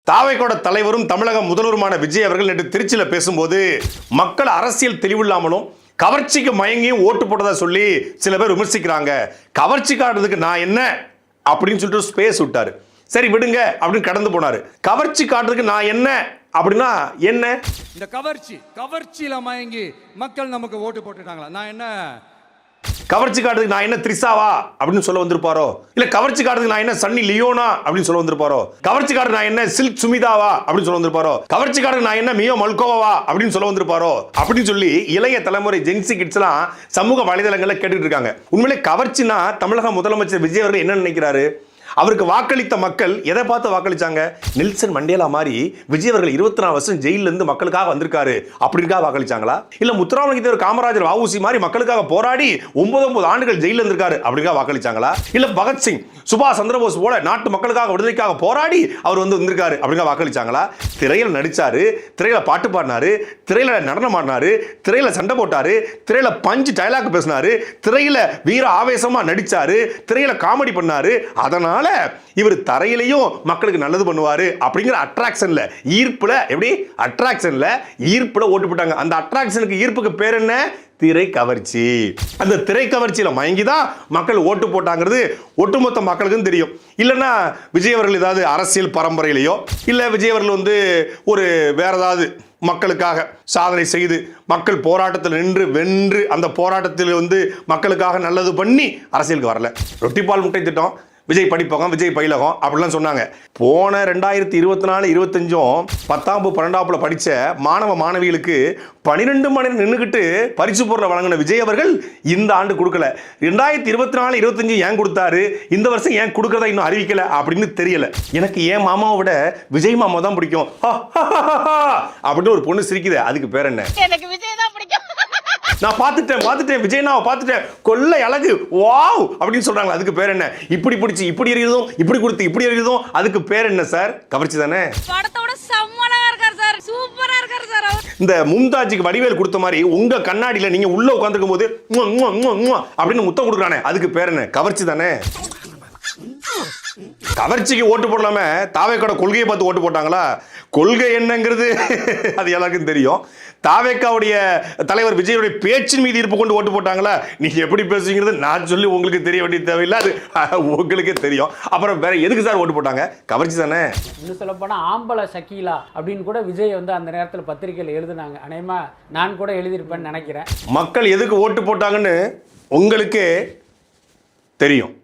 தாவேக்கோட தலைவரும் தமிழக முதல்வருமான விஜய் அவர்கள் நேற்று திருச்சியில் பேசும்போது மக்கள் அரசியல் தெளிவில்லாமலும் கவர்ச்சிக்கு மயங்கியும் ஓட்டு போட்டதா சொல்லி சில பேர் விமர்சிக்கிறாங்க. கவர்ச்சி காட்டுறதுக்கு நான் என்ன அப்படின்னு சொல்லிட்டு ஸ்பேஸ் விட்டாரு. சரி விடுங்க அப்படின்னு கடந்து போனாரு. கவர்ச்சி காட்டுறதுக்கு நான் என்ன அப்படின்னா என்ன? இந்த கவர்ச்சியில மயங்கி மக்கள் நமக்கு ஓட்டு போட்டுட்டாங்களா? நான் என்ன கவர்ச்சி காட்டுறதுக்கு நான் என்ன த்ரிஷாவா அப்படின்னு சொல்ல வந்திருப்பாரோ, இல்ல கவர்ச்சி காட்டுறதுக்கு நான் என்ன சன்னி லியோனா அப்படின்னு சொல்ல வந்திருப்பாரோ, கவர்ச்சி காட்டுறது நான் என்ன சில்க் சுமிதாவா அப்படின்னு சொல்ல வந்திருப்பாரோ, கவர்ச்சி காட்டுறது நான் என்ன மியோ மல்கோவா அப்படின்னு சொல்ல வந்திருப்பாரோ அப்படின்னு சொல்லி இளைய தலைமுறை ஜென்சி கிட்ஸ் எல்லாம் சமூக வலைதளங்கள்ல கேட்டுட்டு இருக்காங்க. உண்மையிலே கவர்ச்சினா தமிழக முதலமைச்சர் விஜய் அவர்கள் என்ன நினைக்கிறாரு? அவருக்கு வாக்களித்த மக்கள் எதை பார்த்து வாக்களிச்சாங்க? நெல்சன் மண்டேலா மாதிரி விஜய் அவர்கள் 24 வருஷம் ஜெயில இருந்து மக்களுக்காக வந்திருக்காரு அப்படிங்காக வாக்களிச்சாங்களா? இல்ல முத்துராமலிங்க தேவர் காமராஜர் வஉசி மாதிரி மக்களுக்காக போராடி 9 ஆண்டுகள் ஜெயில இருந்திருக்காரு அப்படிங்காக வாக்களிச்சாங்களா? இல்ல பகத்சிங் சுபாஷ் சந்திரபோஸ் போல நாட்டு மக்களுக்காக விடுதலைக்காக போராடி அவர் வந்திருக்காரு அப்படிங்காக வாக்களிச்சாங்களா? திரையில நடிச்சாரு, திரையில பாட்டு பாடினாரு, திரையில நடனம் ஆடினாரு, திரையில சண்டை போட்டாரு, திரையில பஞ்சு டயலாக் பேசினாரு, திரையில வீர ஆவேசமா நடிச்சாரு, திரையில காமெடி பண்ணாரு. அதனால இவர் தரையிலையும் மக்களுக்கு நல்லது பண்ணுவாரு அப்படிங்கிற அட்ராக்ஷன்ல ஈர்ப்புல எப்படி அட்ராக்ஷன்ல ஈர்ப்புல ஓட்டு போட்டாங்க. அந்த அட்ராக்ஷனுக்கு ஈர்ப்புக்கு பேர் என்ன? திரை கவர்ச்சி. அந்த திரை கவர்ச்சியில மயங்கிதான் மக்கள் ஓட்டு போட்டாங்கிறது ஒட்டுமொத்த மக்களுக்கும் தெரியும். இல்லைன்னா விஜய் அவர்கள் ஏதாவது அரசியல் பரம்பரையிலையோ இல்ல விஜய் அவர்கள் ஒரு வேற ஏதாவது மக்களுக்காக சாதனை செய்து மக்கள் போராட்டத்தில் நின்று வென்று அந்த போராட்டத்தில் மக்களுக்காக நல்லது பண்ணி அரசியலுக்கு வரல. ரொட்டிப்பால் முட்டை திட்டம், விஜய் படிப்பகம், விஜய் பயிலகம் அப்படிலாம் சொன்னாங்க. போன 2024-25 10ஆம் 12ஆம் படிச்ச மாணவ மாணவிகளுக்கு 12 மணி நேரம் நின்றுக்கிட்டு பரிசு பொருளை வழங்கின விஜய் அவர்கள் இந்த ஆண்டு கொடுக்கல. 2024-25 ஏன் கொடுத்தாரு, இந்த வருஷம் ஏன் கொடுக்கறதா இன்னும் அறிவிக்கல அப்படின்னு தெரியல. எனக்கு ஏன் மாமாவை விட விஜய் மாமா தான் பிடிக்கும் அப்படின்னு ஒரு பொண்ணு சிரிக்குது. அதுக்கு பேர் என்ன? எனக்கு விஜய் தான் பிடிக்கும். நான் பார்த்துட்டேன் விஜய்னாவை பார்த்துட்டேன், கொள்ளை அழகு வாவ் அப்படின்னு சொல்றாங்க. அதுக்கு பேர் என்ன? இப்படி பிடிச்சி இப்படி எறியதும் இப்படி கொடுத்து இப்படி எறியதும் அதுக்கு பேர் என்ன சார்? கவர்ச்சி தானே. படத்தோட செம்மலா இருக்கார் சார், சூப்பரா இருக்கார் சார். இந்த மும்தாஜுக்கு வடிவேல் கொடுத்த மாதிரி உங்க கண்ணாடியில நீங்க உள்ள உட்கார்ந்துருக்கும் போது அப்படின்னு முத்தம் கொடுக்குறானே அதுக்கு பேர் என்ன? கவர்ச்சி தானே. கவர்ச்சிக்கு ஓட்டு போடலாம தாவேக்கோட கொள்கையை பார்த்து ஓட்டு போட்டாங்களா? கொள்கை என்னங்கிறது அது எல்லாருக்கும் தெரியும். தாவேக்காவுடைய தலைவர் விஜயுடைய பேச்சின் மீது ஈர்ப்பு கொண்டு ஓட்டு போட்டாங்களா? நீங்க எப்படி பேசுங்கிறது நான் சொல்லி உங்களுக்கு தெரிய வேண்டிய தேவையில்லை, அது உங்களுக்கே தெரியும். அப்புறம் வேற எதுக்கு சார் ஓட்டு போட்டாங்க? கவர்ச்சி தானே. இன்னும் சொல்ல போனா ஆம்பளை ஷக்கீலா அப்படின்னு கூட விஜய் அந்த நேரத்தில் பத்திரிகையில் எழுதுனாங்க. அநேகமா நான் கூட எழுதியிருப்பேன்னு நினைக்கிறேன். மக்கள் எதுக்கு ஓட்டு போட்டாங்கன்னு உங்களுக்கே தெரியும்.